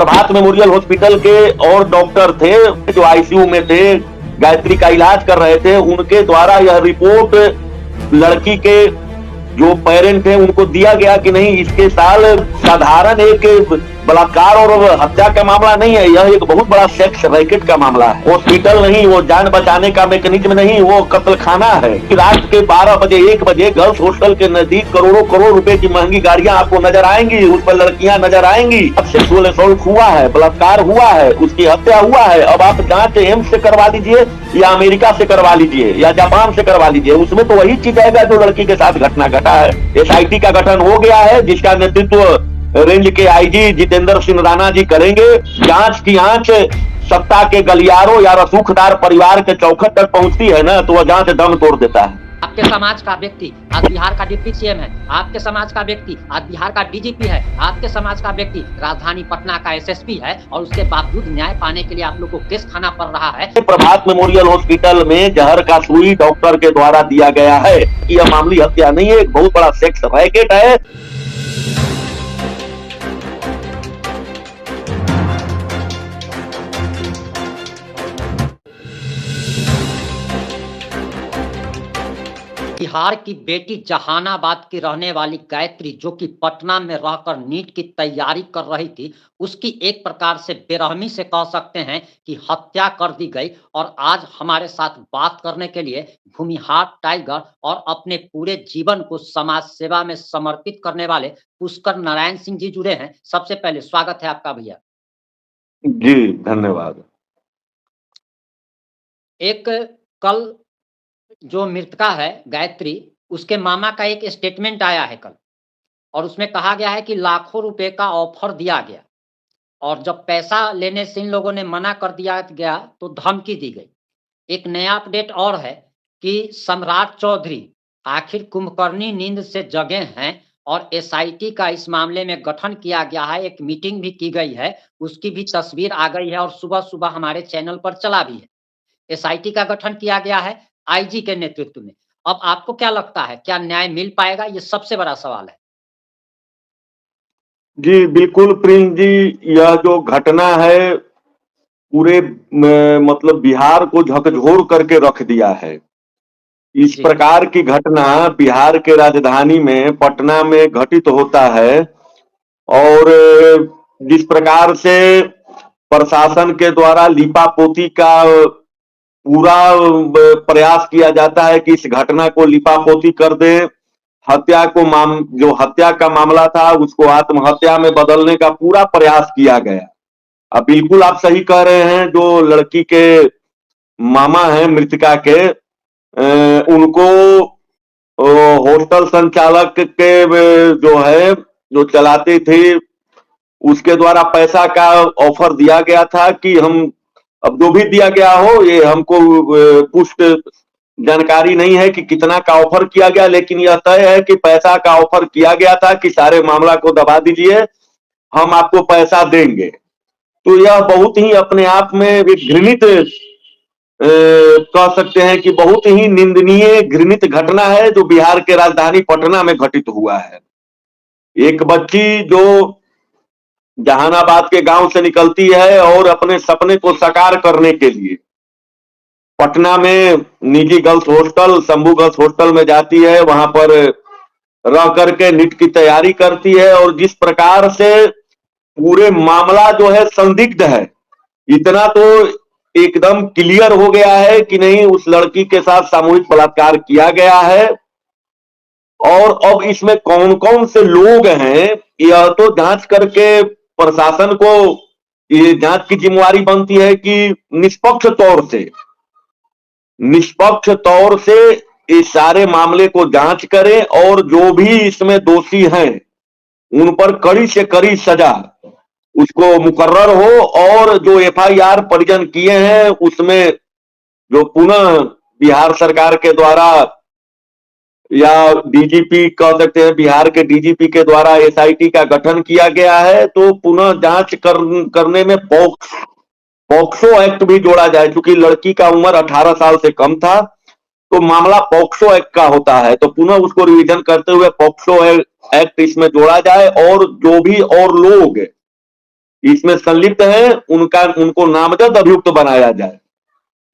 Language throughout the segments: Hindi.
प्रभात मेमोरियल हॉस्पिटल के और डॉक्टर थे जो आईसीयू में थे, गायत्री का इलाज कर रहे थे, उनके द्वारा यह रिपोर्ट लड़की के जो पेरेंट थे उनको दिया गया कि नहीं, इसके साल साधारण एक बलात्कार और हत्या का मामला नहीं है, यह एक बहुत बड़ा सेक्स रैकेट का मामला है। हॉस्पिटल नहीं, वो जान बचाने का मैकेनिज्म नहीं, वो कत्ल खाना है। रात के 12 बजे 1 बजे गर्ल्स हॉस्टल के नजदीक करोड़ों करोड़ रुपए की महंगी गाड़ियां आपको नजर आएंगी, उस पर लड़कियां नजर आएंगी। अब सेक्सुअल असॉल्ट हुआ है, बलात्कार हुआ है, उसकी हत्या हुआ है। अब आप जांच एम्स से करवा लीजिए या अमेरिका से करवा लीजिए या जापान से करवा लीजिए, उसमें तो वही चीज आएगा जो लड़की के साथ घटना घटा है। एसआईटी का गठन हो गया है जिसका नेतृत्व रेंज के आईजी जितेंद्र सिंह राणा जी करेंगे। जांच की आंच सत्ता के गलियारों या रसूखदार परिवार के चौखट तक पहुंचती है ना, तो वह जांच दम तोड़ देता है। आपके समाज का व्यक्ति आज बिहार का डिप्टी सीएम है, आपके समाज का व्यक्ति आज बिहार का डीजीपी है, आपके समाज का व्यक्ति राजधानी पटना का एसएसपी है, और उसके बावजूद न्याय पाने के लिए आप लोगों को केस खाना पड़ रहा है। प्रभात मेमोरियल हॉस्पिटल में जहर का सुई डॉक्टर के द्वारा दिया गया है। यह मामूली हत्या नहीं है, एक बहुत बड़ा सेक्स रैकेट है। बिहार की बेटी जहानाबाद की रहने वाली गायत्री, जो कि पटना में रहकर नीट की तैयारी कर रही थी, उसकी एक प्रकार से बेरहमी से कह सकते हैं कि हत्या कर दी गई। और आज हमारे साथ बात करने के लिए भूमिहार टाइगर और अपने पूरे जीवन को समाज सेवा में समर्पित करने वाले पुष्कर नारायण सिंह जी जुड़े हैं। सबसे पहले स्वागत है आपका भैया। जी धन्यवाद। एक कल जो मृतका है गायत्री, उसके मामा का एक स्टेटमेंट आया है कल, और उसमें कहा गया है कि लाखों रुपए का ऑफर दिया गया, और जब पैसा लेने से इन लोगों ने मना कर दिया गया तो धमकी दी गई। एक नया अपडेट और है कि सम्राट चौधरी आखिर कुंभकर्णी नींद से जगे हैं, और एसआईटी का इस मामले में गठन किया गया है। एक मीटिंग भी की गई है, उसकी भी तस्वीर आ गई है और सुबह सुबह हमारे चैनल पर चला भी है। एसआईटी का गठन किया गया है आईजी के नेतृत्व में। अब आपको क्या लगता है, क्या न्याय मिल पाएगा? ये सबसे बड़ा सवाल है। जी बिल्कुल प्रिंस जी, यह जो घटना है पूरे मतलब बिहार को झकझोर करके रख दिया है। इस जी। प्रकार की घटना बिहार के राजधानी में पटना में घटित होता है, और जिस प्रकार से प्रशासन के द्वारा लीपापोती का पूरा प्रयास किया जाता है कि इस घटना को लिपापोती कर दें, हत्या को जो हत्या का मामला था उसको आत्महत्या में बदलने का पूरा प्रयास किया गया। अब बिल्कुल आप सही कह रहे हैं, जो लड़की के मामा हैं मृतका के, उनको हॉस्टल संचालक के जो है जो चलाते थे उसके द्वारा पैसा का ऑफर दिया गया था कि हम, अब जो भी दिया गया हो ये हमको पुष्ट जानकारी नहीं है कि कितना का ऑफर किया गया, लेकिन यह तय है कि पैसा का ऑफर किया गया था कि सारे मामला को दबा दीजिए, हम आपको पैसा देंगे। तो यह बहुत ही अपने आप में एक घृणित कह सकते हैं कि बहुत ही निंदनीय घृणित घटना है जो बिहार के राजधानी पटना में घटित हुआ है। एक बच्ची जो जहानाबाद के गांव से निकलती है और अपने सपने को साकार करने के लिए पटना में निजी girls hostel, Shambhu girls hostel में जाती है, वहां पर रह करके नीट की तैयारी करती है, और जिस प्रकार से पूरे मामला जो है संदिग्ध है, इतना तो एकदम क्लियर हो गया है कि नहीं, उस लड़की के साथ सामूहिक बलात्कार किया गया है। और अब इसमें कौन कौन से लोग हैं यह तो जांच करके प्रशासन को ये जांच की जिम्मेवारी बनती है कि निष्पक्ष तौर से इस सारे मामले को जांच करें, और जो भी इसमें दोषी हैं उन पर कड़ी से कड़ी सजा उसको मुकर्रर हो, और जो एफआईआर परिजन किए हैं उसमें जो पुनः बिहार सरकार के द्वारा या डीजीपी कह सकते हैं, बिहार के डीजीपी के द्वारा एसआईटी का गठन किया गया है, तो पुनः जांच करने में पॉक्सो एक्ट भी जोड़ा जाए। क्योंकि लड़की का उम्र 18 साल से कम था, तो मामला पॉक्सो एक्ट का होता है, तो पुनः उसको रिवीजन करते हुए पॉक्सो एक्ट इसमें जोड़ा जाए, और जो भी और लोग इसमें संलिप्त है, उनको नामजद अभियुक्त बनाया जाए।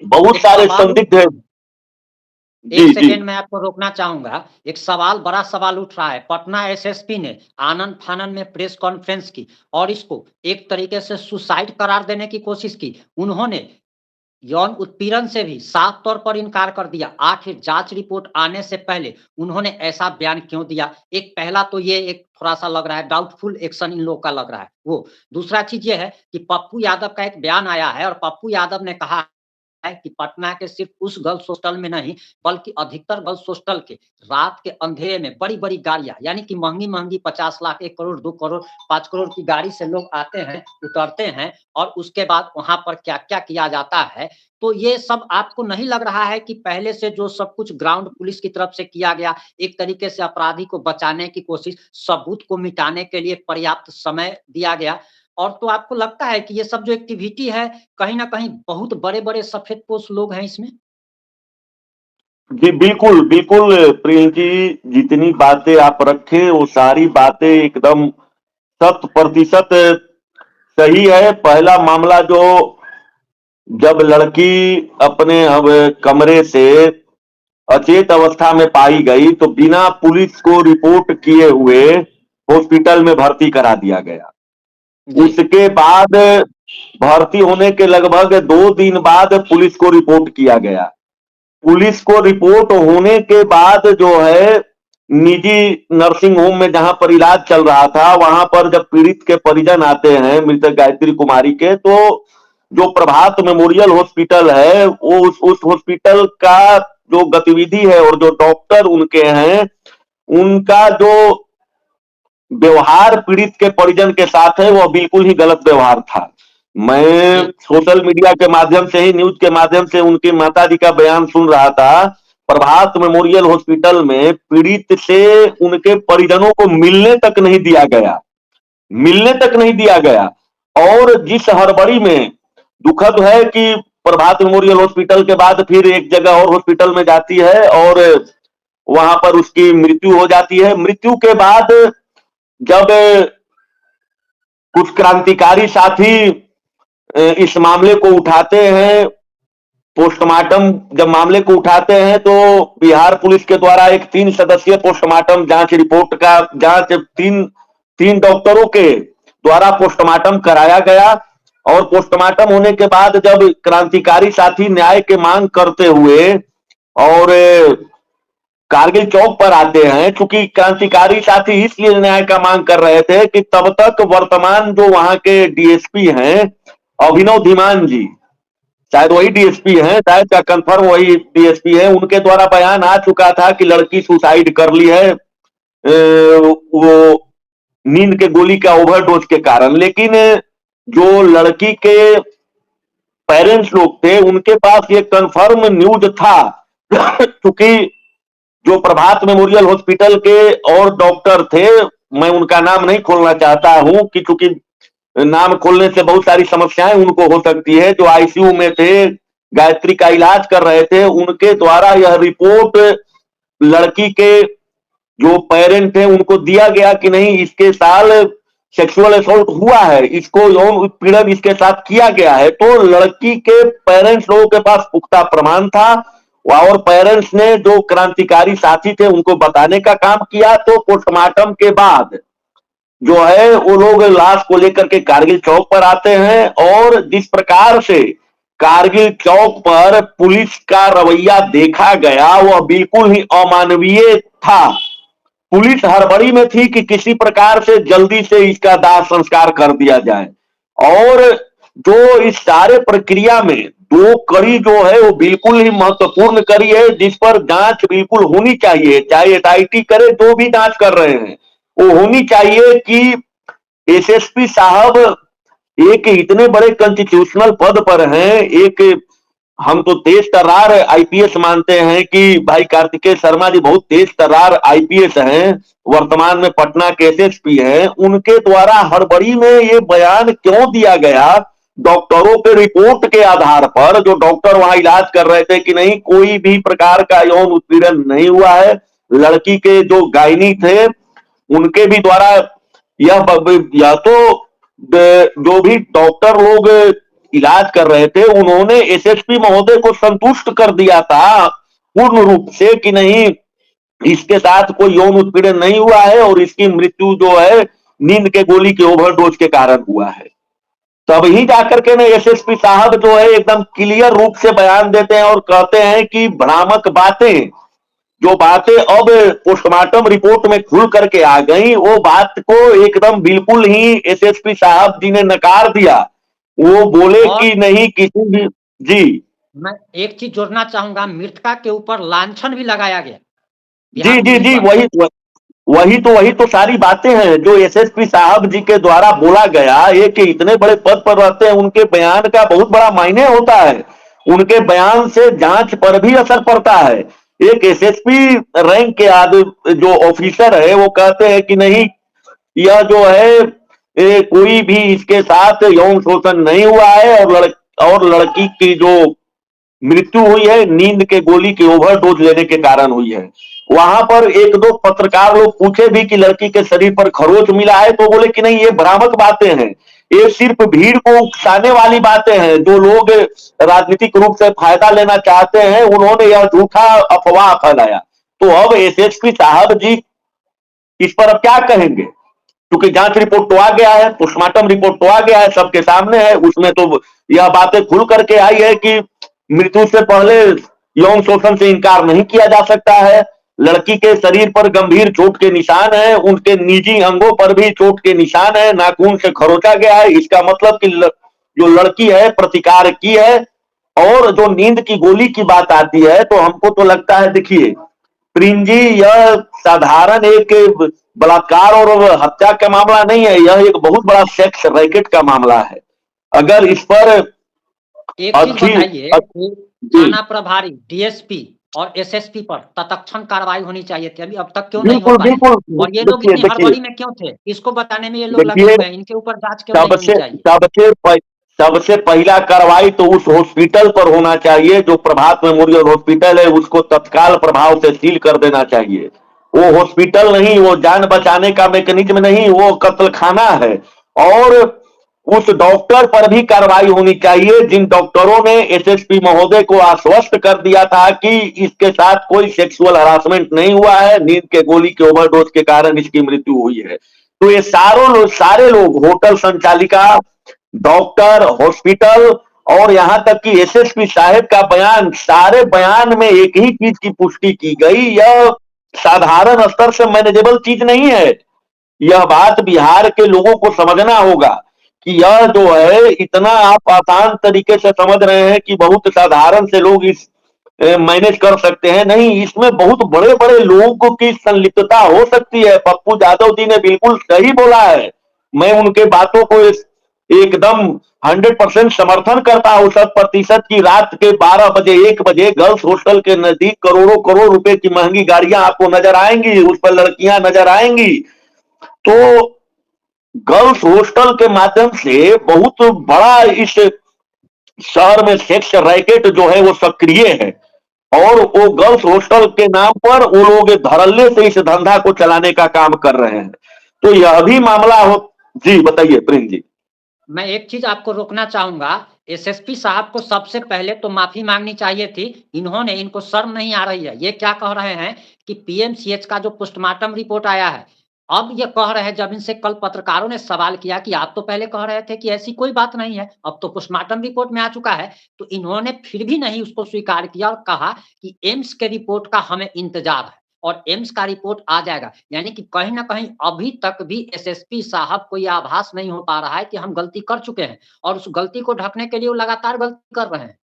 बहुत सारे संदिग्ध है। एक जी जी सेकेंड मैं आपको रोकना चाहूंगा। एक सवाल, बड़ा सवाल उठ रहा है। पटना एसएसपी ने आनंद फानन में प्रेस कॉन्फ्रेंस की और इसको एक तरीके से सुसाइड करार देने की कोशिश की। उन्होंने यौन उत्पीड़न से भी साफ तौर पर इनकार कर दिया। आखिर जांच रिपोर्ट आने से पहले उन्होंने ऐसा बयान क्यों दिया? एक पहला तो ये एक थोड़ा-सा लग रहा है डाउटफुल एक्शन इन लोगों का लग रहा है वो। दूसरा चीज़ ये है कि पप्पू यादव का एक बयान आया है और पप्पू यादव ने कहा है कि पटना के सिर्फ उस गर्ल्स हॉस्टल में नहीं, बल्कि अधिकतर गर्ल्स हॉस्टल के रात के अंधेरे में बड़ी-बड़ी गाड़ियाँ, यानी कि महँगी-महँगी 50 लाख, 1 करोड़, 2 करोड़, 5 करोड़ की गाड़ी से लोग आते हैं, उतरते हैं और उसके बाद वहाँ पर क्या-क्या किया जाता है। तो ये सब आपको नहीं लग रहा है कि पहले से जो सब कुछ ग्राउंड पुलिस की तरफ से किया गया, एक तरीके से अपराधी को बचाने की कोशिश, सबूत को मिटाने के लिए पर्याप्त समय दिया गया? और तो आपको लगता है कि ये सब जो एक्टिविटी है, कहीं न कहीं बहुत बड़े-बड़े सफेदपोश लोग हैं इसमें? जी, बिल्कुल बिल्कुल प्रियंक जी, जितनी बातें आप रखे वो सारी बातें एकदम 100% सही है। पहला मामला जो जब लड़की अपने अब कमरे से अचेत अवस्था में पाई गई तो बिना पुलिस को रिपोर्ट किए हुए हॉस्पिटल में भर्ती करा दिया गया। उसके बाद भर्ती होने के लगभग 2 दिन बाद पुलिस को रिपोर्ट किया गया। पुलिस को रिपोर्ट होने के बाद जो है निजी नर्सिंग होम में जहां पर इलाज चल रहा था, वहां पर जब पीड़ित के परिजन आते हैं मृतक गायत्री कुमारी के, तो जो प्रभात मेमोरियल हॉस्पिटल है वो उस हॉस्पिटल का जो गतिविधि है और जो डॉक्टर उनके हैं उनका जो व्यवहार पीड़ित के परिजन के साथ है वह बिल्कुल ही गलत व्यवहार था। मैं सोशल मीडिया के माध्यम से ही, न्यूज के माध्यम से उनकी माता जी का बयान सुन रहा था। प्रभात मेमोरियल हॉस्पिटल में पीड़ित से उनके परिजनों को मिलने तक नहीं दिया गया, मिलने तक नहीं दिया गया। और जिस हड़बड़ी में, दुखद है कि प्रभात मेमोरियल हॉस्पिटल के बाद फिर एक जगह और हॉस्पिटल में जाती है और वहां पर उसकी मृत्यु हो जाती है। मृत्यु के बाद जब कुछ क्रांतिकारी साथी इस मामले को उठाते हैं, पोस्टमार्टम जब मामले को उठाते हैं तो बिहार पुलिस के द्वारा एक 3 सदस्यीय पोस्टमार्टम जांच रिपोर्ट का जांच तीन डॉक्टरों के द्वारा पोस्टमार्टम कराया गया। और पोस्टमार्टम होने के बाद जब क्रांतिकारी साथी न्याय के मांग करते हुए और कारगिल चौक पर आते हैं, क्योंकि क्रांतिकारी साथी इसलिए न्याय का मांग कर रहे थे कि तब तक वर्तमान जो वहां के डीएसपी हैं अभिनव धीमान जी, शायद वही डीएसपी हैं, शायद का कंफर्म वही डीएसपी है, उनके द्वारा बयान आ चुका था कि लड़की सुसाइड कर ली है वो नींद के गोली का ओवरडोज के कारण। लेकिन जो लड़की के पेरेंट्स लोग थे उनके पास ये कंफर्म न्यूज था क्योंकि जो प्रभात मेमोरियल हॉस्पिटल के और डॉक्टर थे, मैं उनका नाम नहीं खोलना चाहता हूं कि क्योंकि नाम खोलने से बहुत सारी समस्याएं उनको हो सकती है, जो आईसीयू में थे, गायत्री का इलाज कर रहे थे, उनके द्वारा यह रिपोर्ट लड़की के जो पेरेंट थे उनको दिया गया कि नहीं इसके साल सेक्सुअल असॉल्ट हुआ है, इसको यौन उत्पीड़न इसके साथ किया गया है। तो लड़की के पेरेंट्स लोगों के पास पुख्ता प्रमाण था और पेरेंट्स ने जो क्रांतिकारी साथी थे उनको बताने का काम किया। तो पोस्टमार्टम के बाद जो है वो लोग लाश को लेकर के कारगिल चौक पर आते हैं और जिस प्रकार से कारगिल चौक पर पुलिस का रवैया देखा गया वह बिल्कुल ही अमानवीय था। पुलिस हड़बड़ी में थी कि किसी प्रकार से जल्दी से इसका दाह संस्कार कर दिया जाए और जो इस सारे प्रक्रिया में 2 कड़ी जो है वो बिल्कुल ही महत्वपूर्ण कड़ी है जिस पर जांच बिल्कुल होनी चाहिए, चाहे एसआईटी करे, जो भी जांच कर रहे हैं वो होनी चाहिए कि एसएसपी साहब एक इतने बड़े कॉन्स्टिट्यूशनल पद पर हैं, एक हम तो तेज तर्रार आईपीएस मानते हैं कि भाई कार्तिकेय शर्मा जी बहुत तेज तर्रार आईपीएस हैं, वर्तमान में पटना के एसएसपी हैं, उनके द्वारा हड़बड़ी में ये बयान क्यों दिया गया डॉक्टरों के रिपोर्ट के आधार पर? जो डॉक्टर वहां इलाज कर रहे थे कि नहीं कोई भी प्रकार का यौन उत्पीड़न नहीं हुआ है, लड़की के जो गायनी थे उनके भी द्वारा यह तो जो भी डॉक्टर लोग इलाज कर रहे थे उन्होंने एसएसपी महोदय को संतुष्ट कर दिया था पूर्ण रूप से कि नहीं, इसके साथ कोई यौन उत्पीड़न नहीं हुआ है और इसकी मृत्यु जो है नींद के गोली के ओवरडोज के कारण हुआ है। तभी जाकर के ना एसएसपी साहब जो है एकदम क्लियर रूप से बयान देते हैं और कहते हैं कि भ्रामक बातें, जो बातें अब पोस्टमार्टम रिपोर्ट में खुल करके आ गई, वो बात को एकदम बिल्कुल ही एसएसपी साहब जी ने नकार दिया। वो बोले कि नहीं किसी भी, जी मैं एक चीज जोड़ना चाहूंगा, मृतका के ऊपर लांछन भी लगाया गया। जी जी जी, वही तो सारी बातें हैं जो एसएसपी साहब जी के द्वारा बोला गया। एक इतने बड़े पद पर रहते हैं, उनके बयान का बहुत बड़ा मायने होता है, उनके बयान से जांच पर भी असर पड़ता है। एक एसएसपी रैंक के आदमी जो ऑफिसर है वो कहते हैं कि नहीं, यह जो है कोई भी इसके साथ यौन शोषण नहीं हुआ है और लड़की की जो मृत्यु हुई है नींद के गोली के ओवरडोज लेने के कारण हुई है। वहां पर एक दो पत्रकार लोग पूछे भी कि लड़की के शरीर पर खरोच मिला है, तो बोले कि नहीं, ये भ्रामक बातें हैं, ये सिर्फ भीड़ को उकसाने वाली बातें हैं। जो लोग राजनीतिक रूप से फायदा लेना चाहते हैं उन्होंने यह झूठा अफवाह फैलाया। तो अब एसएसपी साहब जी इस पर अब क्या कहेंगे, क्योंकि जांच रिपोर्ट तो आ गया है, पोस्टमार्टम रिपोर्ट तो आ गया है, सबके सामने है, उसमें तो यह बातें खुल करके आई है कि मृत्यु से पहले यौन शोषण से इनकार नहीं किया जा सकता है। लड़की के शरीर पर गंभीर चोट के निशान है, उनके निजी अंगों पर भी चोट के निशान है, नाखून से खरोचा गया है। इसका मतलब कि जो लड़की है प्रतिकार की है। और जो नींद की गोली की बात आती है तो हमको तो लगता है, देखिए प्रिंस जी, यह साधारण एक बलात्कार और हत्या का मामला नहीं है, यह एक बहुत बड़ा सेक्स रैकेट का मामला है। अगर इस पर एक चीज बताइए, थाना प्रभारी, डीएसपी और एसएसपी पर तत्क्षण कार्रवाई होनी चाहिए थी, अभी अब तक क्यों नहीं हो पाई? और ये लोग इतनी हड़बड़ी में क्यों थे? इसको बताने में ये लोग लगे हुए हैं, इनके ऊपर जांच क्यों नहीं होनी चाहिए? सबसे पहला कार्रवाई तो उस हॉस्पिटल पर होना चाहिए जो प्रभात मेमोरियल हॉस्पिटल है, उसको तत्काल प्रभाव से सील कर देना चाहिए। वो हॉस्पिटल नहीं, वो जान बचाने का मैकेनिज्म नहीं, वो कत्ल खाना है। और उस डॉक्टर पर भी कार्रवाई होनी चाहिए जिन डॉक्टरों ने एसएसपी महोदय को आश्वस्त कर दिया था कि इसके साथ कोई सेक्सुअल हरासमेंट नहीं हुआ है, नींद के गोली के ओवरडोज के कारण इसकी मृत्यु हुई है। तो ये सारे लोग, होटल संचालिका, डॉक्टर, हॉस्पिटल और यहां तक कि एसएसपी साहब का बयान, सारे बयान में एक ही चीज की पुष्टि की गई, यह साधारण स्तर से मैनेजेबल चीज नहीं है। यह बात बिहार के लोगों को समझना होगा कि यह जो है इतना आप आसान तरीके से समझ रहे हैं कि बहुत साधारण से लोग इस मैनेज कर सकते हैं, नहीं, इसमें बहुत बड़े बड़े लोगों की संलिप्तता हो सकती है। पप्पू यादव जी ने बिल्कुल सही बोला है, मैं उनके बातों को एकदम 100% समर्थन करता हूं, 100% की रात के 12 बजे 1 बजे गर्ल्स हॉस्टल के नजदीक करोड़ों करोड़ रुपए की महंगी गाड़ियां आपको नजर आएंगी, उस पर लड़कियां नजर आएंगी। तो गर्ल्स हॉस्टल के माध्यम से बहुत बड़ा इस शहर में सेक्स रैकेट जो है वो सक्रिय है और वो गर्ल्स हॉस्टल के नाम पर वो लोग धड़ल्ले से इस धंधा को चलाने का काम कर रहे हैं। तो यह भी मामला हो। जी बताइए प्रिंस जी। मैं एक चीज आपको रोकना चाहूंगा, एसएसपी साहब को सबसे पहले तो माफी मांगनी चाहिए थी। इनको शर्म नहीं आ रही है। ये क्या कह रहे हैं कि पीएमसीएच का जो पोस्टमार्टम रिपोर्ट आया है, अब ये कह रहे हैं, जब इनसे कल पत्रकारों ने सवाल किया कि आप तो पहले कह रहे थे कि ऐसी कोई बात नहीं है, अब तो पोस्टमार्टम रिपोर्ट में आ चुका है, तो इन्होंने फिर भी नहीं उसको स्वीकार किया और कहा कि एम्स के रिपोर्ट का हमें इंतजार है और एम्स का रिपोर्ट आ जाएगा। यानी कि कहीं ना कहीं अभी तक भी एसएसपी साहब को यह आभास नहीं हो पा रहा है कि हम गलती कर चुके हैं और उस गलती को ढकने के लिए वो लगातार गलती कर रहे हैं।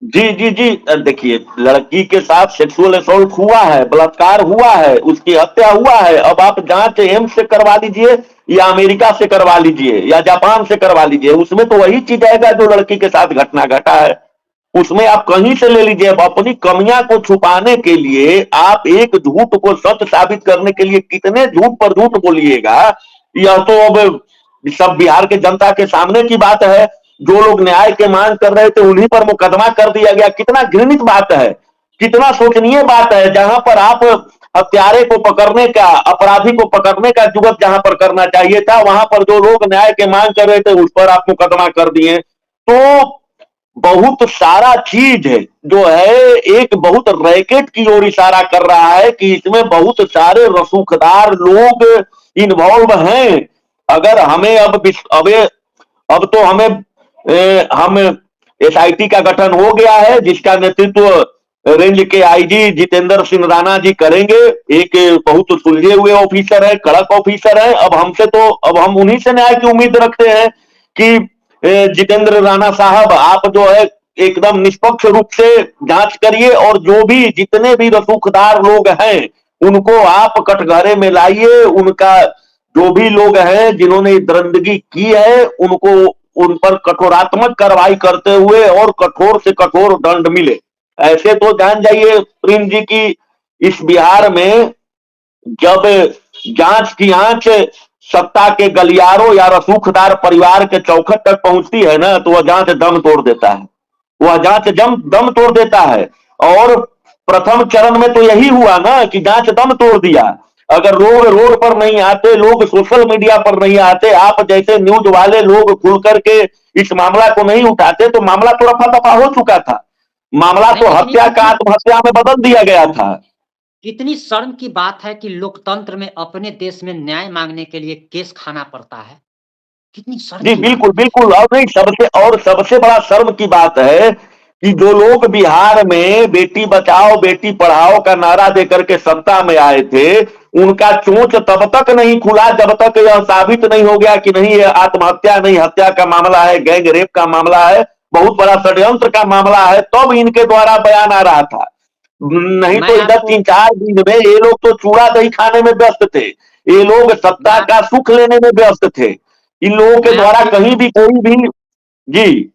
जी जी जी, देखिए लड़की के साथ सेक्सुअल असॉल्ट हुआ है, बलात्कार हुआ है, उसकी हत्या हुआ है। अब आप जांच एम्स से करवा लीजिए या अमेरिका से करवा लीजिए या जापान से करवा लीजिए, उसमें तो वही चीज आएगा जो लड़की के साथ घटना घटा है। उसमें आप कहीं से ले लीजिए। अब अपनी कमियां को छुपाने के लिए आप एक झूठ को सच साबित करने के लिए कितने झूठ पर झूठ बोलिएगा, यह तो अब सब बिहार के जनता के सामने की बात है। जो लोग न्याय के मांग कर रहे थे उन्हीं पर मुकदमा कर दिया गया। कितना घृणित बात है, कितना शोचनीय बात है, जहां पर आप हत्यारे को पकड़ने का, अपराधी को पकड़ने का जुगत जहां पर करना चाहिए था, वहां पर जो लोग न्याय के मांग कर रहे थे उस पर आप मुकदमा कर दिए। तो बहुत सारा चीज है जो है एक बहुत रैकेट की ओर इशारा कर रहा है कि इसमें बहुत सारे रसूखदार लोग इन्वॉल्व हैं। अगर हमें अब तो हमें हम एसआईटी का गठन हो गया है, जिसका नेतृत्व रेंज के आईजी जितेंद्र सिंह राणा जी करेंगे। एक बहुत सुलझे हुए ऑफिसर है, कड़क ऑफिसर है। अब हम उन्हीं से न्याय की उम्मीद रखते हैं कि जितेंद्र राणा साहब आप जो है एकदम निष्पक्ष रूप से जांच करिए और जो भी जितने भी रसूखदार लोग हैं उनको आप कटघरे में लाइए। उनका जो भी लोग हैं जिन्होंने दरिंदगी की है उनको उन पर कठोरात्मक कार्रवाई करते हुए और कठोर से कठोर दंड मिले। ऐसे तो जान जाइए प्रेम जी की इस बिहार में जब जांच की आंच सत्ता के गलियारों या रसूखदार परिवार के चौखट तक पहुंचती है ना, तो वह जांच दम तोड़ देता है। वह जांच दम तोड़ देता है। और प्रथम चरण में तो यही हुआ ना कि जांच दम तोड़ दिया। अगर लोग रोड पर नहीं आते, लोग सोशल मीडिया पर नहीं आते, आप जैसे न्यूज वाले लोग खुल करके इस मामला को नहीं उठाते, तो मामला तो रफा दफा हो चुका था। मामला तो लेकिन हत्या का आत्महत्या में बदल दिया गया था। कितनी शर्म की बात है कि लोकतंत्र में अपने देश में न्याय मांगने के लिए केस खाना पड़ता है। कितनी शर्म जी की बिल्कुल बात। बिल्कुल। और सबसे बड़ा शर्म की बात है कि जो लोग बिहार में बेटी बचाओ बेटी पढ़ाओ का नारा देकर के सत्ता में आए थे, उनका चोंच तब तक नहीं खुला जब तक यह साबित नहीं हो गया कि नहीं ये आत्महत्या नहीं हत्या का मामला है, गैंग रेप का मामला है, बहुत बड़ा षड्यंत्र का मामला है, तब इनके द्वारा बयान आ रहा था। नहीं तो इधर 3-4 दिन में ये लोग तो चूड़ा दही खाने में व्यस्त थे। ये लोग सत्ता का सुख लेने में व्यस्त थे। इन लोगों के द्वारा कहीं भी कोई भी जी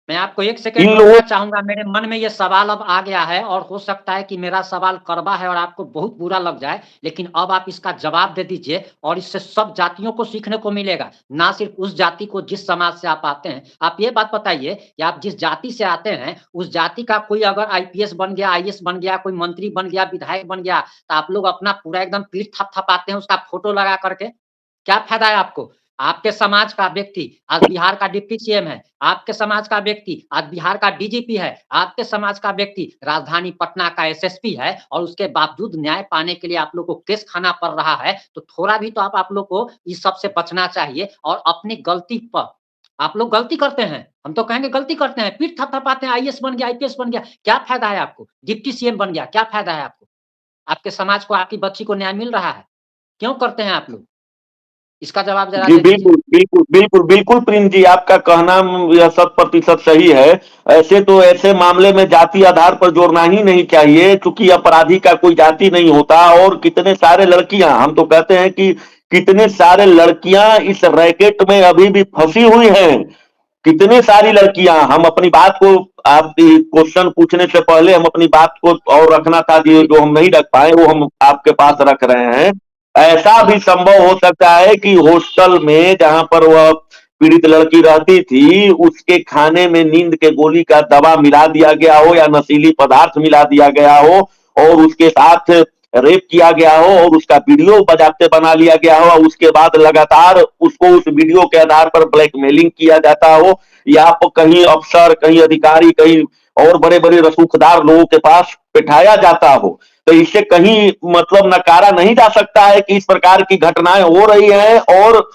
मैं आपको एक सेकंड रोकना चाहूंगा। मेरे मन में ये सवाल अब आ गया है और हो सकता है कि मेरा सवाल कड़वा है और आपको बहुत बुरा लग जाए, लेकिन अब आप इसका जवाब दे दीजिए और इससे सब जातियों को सीखने को मिलेगा, ना सिर्फ उस जाति को जिस समाज से आप आते हैं। आप ये बात बताइए कि आप जिस जाति से आते हैं उस जाति का कोई अगर आईपीएस बन गया, आईएएस बन गया, कोई मंत्री बन गया, विधायक बन गया, तो आप लोग अपना पूरा एकदम पीठ थपथपाते हैं उसका फोटो लगा करके। क्या फायदा है आपको? आपके समाज का व्यक्ति आज बिहार का डिप्टी सीएम है, आपके समाज का व्यक्ति आज बिहार का डीजीपी है, आपके समाज का व्यक्ति राजधानी पटना का एसएसपी है और उसके बावजूद न्याय पाने के लिए आप लोग को केस खाना पड़ रहा है। तो थोड़ा भी तो आप लोग को इस सब से बचना चाहिए और अपनी गलती पर आप लोग गलती करते हैं, हम तो कहेंगे गलती करते हैं, पीठ थपथपाते हैं, आईएएस बन गया, आईपीएस बन गया, क्या फायदा है आपको? डिप्टी सीएम बन गया, क्या फायदा है आपको? आपके समाज को, आपकी बच्ची को न्याय मिल रहा है? क्यों करते हैं आप लोग? इसका जवाब जरा जी दे दीजिए। बिल्कुल प्रिंस जी, आपका कहना यह 100% सही है। ऐसे मामले में जाति आधार पर जोड़ना ही नहीं चाहिए, क्योंकि अपराधी का कोई जाति नहीं होता। और कितने सारे लड़कियां, हम तो कहते हैं कि कितने सारे लड़कियां इस रैकेट में अभी भी फंसी हुई हैं। कितनी सारी लड़कियां, हम अपनी बात को, आप क्वेश्चन पूछने से पहले हम अपनी बात को और रखना था, जो हम नहीं रख पाए वो हम आपके पास रख रहे हैं। ऐसा भी संभव हो सकता है कि हॉस्टल में जहां पर वह पीड़ित लड़की रहती थी उसके खाने में नींद के गोली का दवा मिला दिया गया हो या नशीली पदार्थ मिला दिया गया हो और उसके साथ रेप किया गया हो और उसका वीडियो बाजाप्ते बना लिया गया हो। उसके बाद लगातार उसको उस वीडियो के आधार पर ब्लैकमेलिंग किया जाता हो, या कहीं अफसर, कहीं अधिकारी, कहीं और बड़े बड़े रसूखदार लोगों के पास बिठाया जाता हो। तो इससे कहीं मतलब नकारा नहीं जा सकता है कि इस प्रकार की घटनाएं हो रही हैं। और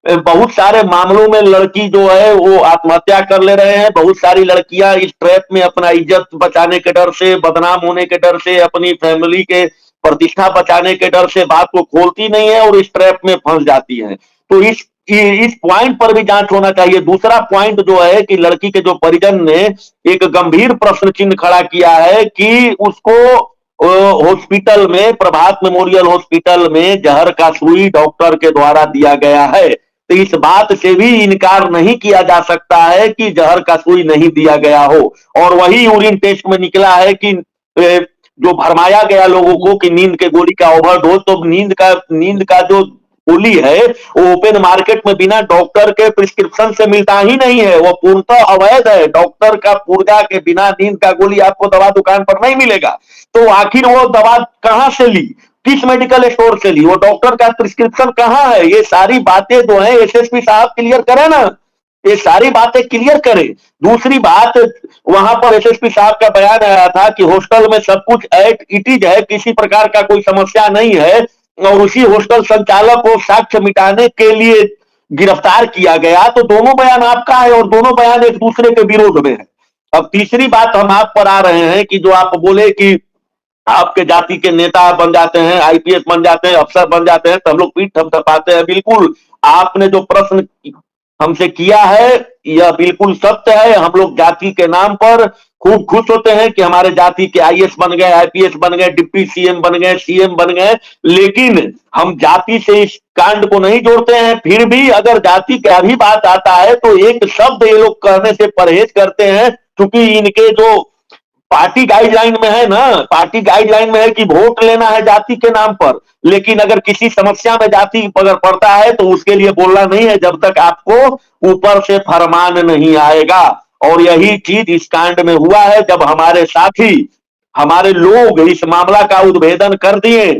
बहुत सारे मामलों में लड़की जो है वो आत्महत्या कर ले रहे हैं। बहुत सारी लड़कियां इस ट्रैप में अपना इज्जत बचाने के डर से, बदनाम होने के डर से, अपनी फैमिली के प्रतिष्ठा बचाने के डर से बात को खोलती नहीं है और इस ट्रैप में फंस जाती है। तो इस पॉइंट पर भी जांच होना चाहिए। दूसरा पॉइंट जो है कि लड़की के जो परिजन ने एक गंभीर प्रश्न चिन्ह खड़ा किया है कि उसको हॉस्पिटल में, प्रभात मेमोरियल हॉस्पिटल में जहर का सुई डॉक्टर के द्वारा दिया गया है। तो इस बात से भी इनकार नहीं किया जा सकता है कि जहर का सुई नहीं दिया गया हो। और वही यूरिन टेस्ट में निकला है कि जो भरमाया गया लोगों को कि नींद के गोली का ओवरडोज, तो नींद का जो गोली है वो ओपन मार्केट में बिना डॉक्टर के प्रिस्क्रिप्शन से मिलता ही नहीं है, वो पूर्णतः अवैध है। डॉक्टर का पुर्जा के बिना नींद का गोली आपको दवा दुकान पर नहीं मिलेगा। तो आखिर वो दवा कहां से ली, किस मेडिकल स्टोर से ली, वो डॉक्टर का प्रिस्क्रिप्शन कहां है, ये सारी बातें जो है एसएसपी साहब क्लियर करें ना, ये सारी बातें क्लियर करें। दूसरी बात, वहां पर एसएसपी साहब का बयान आया था कि हॉस्टल में सब कुछ एट इट इज है, किसी प्रकार का कोई समस्या नहीं है, और उसी हॉस्टल संचालक को साक्ष्य मिटाने के लिए गिरफ्तार किया गया। तो दोनों बयान आपका है और दोनों बयान एक दूसरे के विरोध में है। अब तीसरी बात हम आप पर आ रहे हैं कि जो आप बोले कि आपके जाति के नेता बन जाते हैं, आईपीएस बन जाते हैं, अफसर बन जाते हैं, तो हम लोग पीठ थपथपाते हैं। बिल्कुल आपने जो प्रश्न हमसे किया है यह बिल्कुल सत्य है। हम लोग जाति के नाम पर खूब खुश होते हैं कि हमारे जाति के आईएएस बन गए, आईपीएस बन गए, डिप्टी सीएम बन गए, सीएम बन गए, लेकिन हम जाति से इस कांड को नहीं जोड़ते हैं। फिर भी अगर जाति का भी बात आता है तो एक शब्द ये लोग कहने से परहेज करते हैं, क्योंकि इनके जो पार्टी गाइडलाइन में है ना, पार्टी गाइडलाइन में है कि वोट लेना है जाति के नाम पर, लेकिन अगर किसी समस्या में जाति अगर पड़ता है तो उसके लिए बोलना नहीं है जब तक आपको ऊपर से फरमान नहीं आएगा। और यही चीज इस कांड में हुआ है। जब हमारे साथी, हमारे लोग इस मामला का उद्भेदन कर दिए,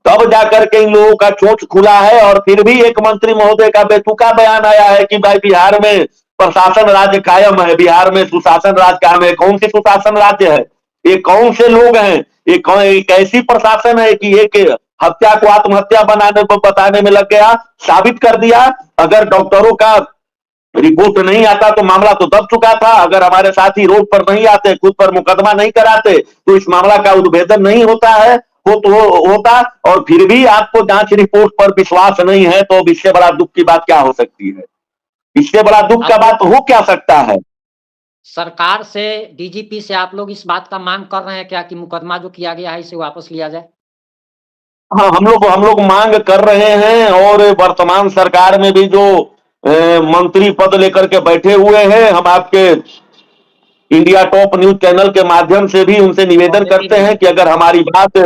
तब जाकर के इन लोगों का चोंच खुला है। और फिर भी एक मंत्री महोदय का बेतुका बयान आया है कि भाई बिहार में प्रशासन राज्य कायम है, बिहार में सुशासन राज्य कायम है। कौन सी सुशासन राज्य है, ये कौन से लोग हैं, एक ऐसी प्रशासन है कि एक हत्या को आत्महत्या बनाने बताने में लग गया, साबित कर दिया। अगर डॉक्टरों का रिपोर्ट नहीं आता तो मामला तो दब चुका था। अगर हमारे साथी रोड पर नहीं आते, खुद पर मुकदमा नहीं कराते, तो इस मामला का उद्भेदन नहीं होता है, होता। और फिर भी आपको जांच रिपोर्ट पर विश्वास नहीं है, तो अब इससे बड़ा दुख की बात क्या हो सकती है, इससे बड़ा दुख का बात हो क्या सकता है। सरकार से, डीजीपी से आप लोग इस बात का मांग कर रहे हैं क्या कि मुकदमा जो किया गया है इसे वापस लिया जाए? हाँ, हम लोग मांग कर रहे हैं। और वर्तमान सरकार में भी जो मंत्री पद लेकर के बैठे हुए हैं, हम आपके इंडिया टॉप न्यूज चैनल के माध्यम से भी उनसे निवेदन करते हैं कि अगर हमारी बात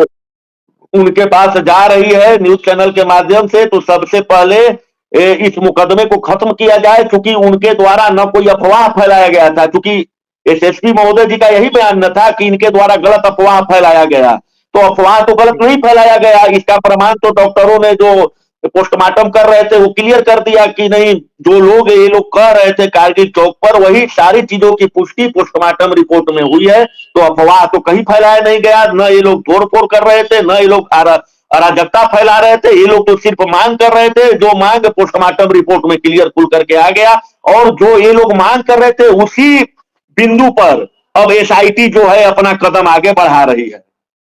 उनके पास जा रही है न्यूज चैनल के माध्यम से, तो सबसे पहले इस मुकदमे को खत्म किया जाए, क्योंकि उनके द्वारा न कोई अफवाह फैलाया गया था। क्योंकि एसएसपी महोदय जी का यही बयान न था कि इनके द्वारा गलत अफवाह फैलाया गया, तो अफवाह तो गलत नहीं फैलाया गया। इसका प्रमाण तो डॉक्टरों ने जो पोस्टमार्टम कर रहे थे वो क्लियर कर दिया कि नहीं, जो लोग ये लोग कह रहे थे कारगिल चौक पर, वही सारी चीजों की पुष्टि पोस्टमार्टम रिपोर्ट में हुई है। तो अफवाह तो कहीं फैलाया नहीं गया, न ये लोग तोड़फोड़ कर रहे थे, न ये लोग अराजकता फैला रहे थे। ये लोग तो सिर्फ मांग कर रहे थे, जो मांग पोस्टमार्टम रिपोर्ट में क्लियर खुल करके आ गया। और जो ये लोग मांग कर रहे थे उसी बिंदु पर अब एसआईटी जो है अपना कदम आगे बढ़ा रही है।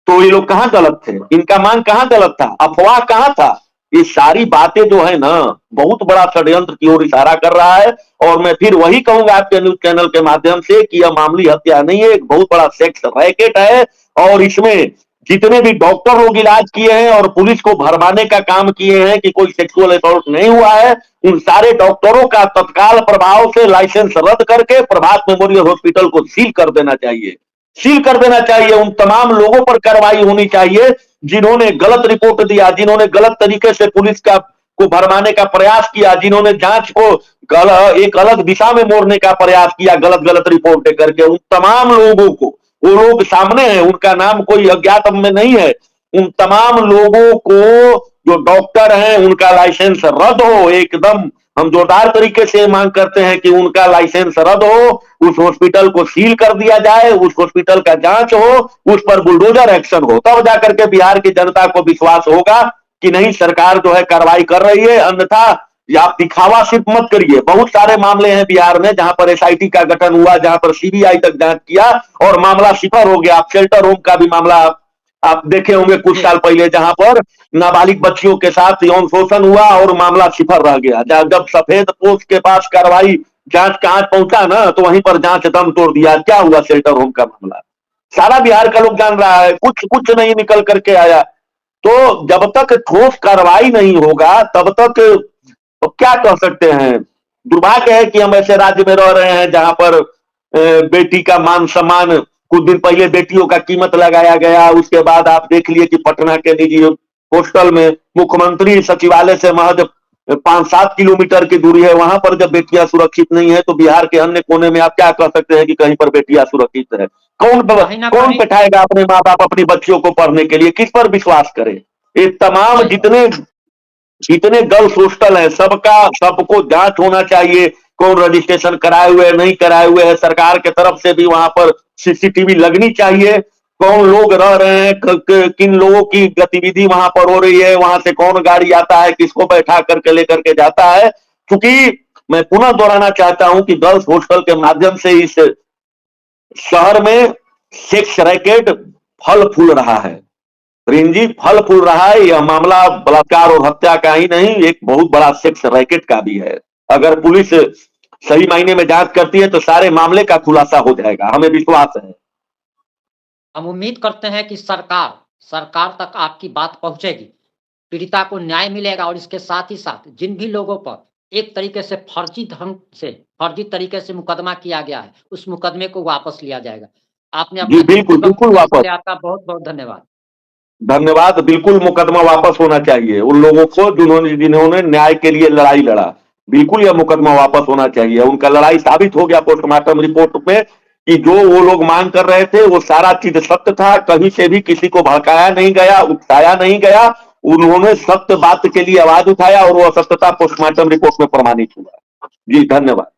तो ये लोग कहां गलत थे, इनका मांग कहां गलत था, अफवाह कहां था। ये सारी बातें जो है ना बहुत बड़ा षड्यंत्र की ओर इशारा कर रहा है। और मैं फिर वही कहूंगा आपके न्यूज चैनल के माध्यम से कि यह मामूली हत्या नहीं है, एक बहुत बड़ा सेक्स रैकेट है। और इसमें जितने भी डॉक्टर लोग इलाज किए हैं और पुलिस को भरमाने का काम किए हैं कि कोई सेक्सुअल असॉल्ट नहीं हुआ है, उन सारे डॉक्टरों का तत्काल प्रभाव से लाइसेंस रद्द करके प्रभात मेमोरियल हॉस्पिटल को सील कर देना चाहिए, सील कर देना चाहिए। उन तमाम लोगों पर कार्रवाई होनी चाहिए जिन्होंने गलत रिपोर्ट दिया, जिन्होंने गलत तरीके से पुलिस का को भरमाने का प्रयास किया, जिन्होंने जांच को एक अलग दिशा में मोड़ने का प्रयास किया गलत गलत रिपोर्ट दे करके। उन तमाम लोगों को, वो लोग सामने हैं, उनका नाम कोई अज्ञात में नहीं है, उन तमाम लोगों को जो डॉक्टर हैं उनका लाइसेंस रद्द हो। एकदम हम जोरदार तरीके से मांग करते हैं कि उनका लाइसेंस रद्द हो, उस हॉस्पिटल को सील कर दिया जाए, उस हॉस्पिटल का जांच हो, उस पर बुलडोजर एक्शन हो, तब जाकर के बिहार की जनता को विश्वास होगा कि नहीं सरकार जो है कार्रवाई कर रही है। अन्यथा आप दिखावा सिर्फ मत करिए। बहुत सारे मामले हैं बिहार में जहां पर एसआईटी का गठन हुआ, जहां पर सीबीआई तक जांच किया और मामला सिफर हो गया। आप शेल्टर होम का भी मामला आप देखे होंगे कुछ साल पहले, जहां पर नाबालिग बच्चियों के साथ यौन शोषण हुआ और मामला सिफर रह गया। जब सफेद पोस्ट के पास कार्रवाई जांच का हाथ पहुंचा ना, तो वहीं पर जांच दम तोड़ दिया। क्या हुआ शेल्टर होम का मामला, सारा बिहार का लोग जान रहा है, कुछ कुछ नहीं निकल करके आया। तो जब तक ठोस कार्रवाई नहीं होगा तब तक तो क्या कह सकते हैं। दुर्भाग्य है कि हम ऐसे राज्य में रह रहे हैं जहां पर बेटी का मान सम्मान, कुछ दिन पहले बेटियों का कीमत लगाया गया, उसके बाद आप देख लिए कि पटना के निजी पोस्टल में, मुख्यमंत्री सचिवालय से महज 5-7 किलोमीटर की दूरी है, वहां पर जब बेटियां सुरक्षित नहीं है तो बिहार के अन्य कोने में आप क्या कह सकते हैं कि कहीं पर बेटियां सुरक्षित है? कहीं ना कौन कहीं बैठाएगा अपने माँ बाप अपनी बच्चियों को पढ़ने के लिए? किस पर विश्वास करे? ये तमाम सही बात। जितने जितने गर्ल्स हॉस्टल है सबको जांच होना चाहिए, कौन रजिस्ट्रेशन कराए हुए है नहीं कराए हुए है, सरकार के तरफ से भी वहां पर सीसीटीवी लगनी चाहिए, कौन लोग रह रहे हैं, किन लोगों की गतिविधि वहां पर हो रही है, वहां से कौन गाड़ी आता है, किसको बैठा करके लेकर के जाता है। क्योंकि मैं पुनः दोहराना चाहता हूं कि गर्ल्स हॉस्टल के माध्यम से इस शहर में सेक्स रैकेट फल फूल रहा है, रिंजी फल फूल रहा है। यह मामला बलात्कार और हत्या का ही नहीं, एक बहुत बड़ा सेक्स रैकेट का भी है। अगर पुलिस सही मायने में जांच करती है तो सारे मामले का खुलासा हो जाएगा, हमें विश्वास है। हम उम्मीद करते हैं कि सरकार तक आपकी बात पहुंचेगी, पीड़िता को न्याय मिलेगा और इसके साथ ही साथ जिन भी लोगों पर एक तरीके से फर्जी तरीके से मुकदमा किया गया है, उस मुकदमे को वापस लिया जाएगा। आपने जी अपना बिल्कुल कीमती वक्त बिल्कुल दिया, इसके वापस। लिए आपका बहुत-बहुत धन्यवाद। धन्यवाद। बिल्कुल मुकदमा वापस होना चाहिए उन लोगों को जिन्होंने जिन्होंने न्याय के लिए लड़ाई लड़ा। बिल्कुल यह मुकदमा वापस होना चाहिए। उनका लड़ाई साबित हो गया पोस्टमार्टम रिपोर्ट में कि जो वो लोग मांग कर रहे थे वो सारा चीज सत्य था, कहीं से भी किसी को भड़काया नहीं गया, उकसाया नहीं गया। उन्होंने सत्य बात के लिए आवाज उठाया और वो असत्यता पोस्टमार्टम रिपोर्ट में प्रमाणित हुआ। जी धन्यवाद।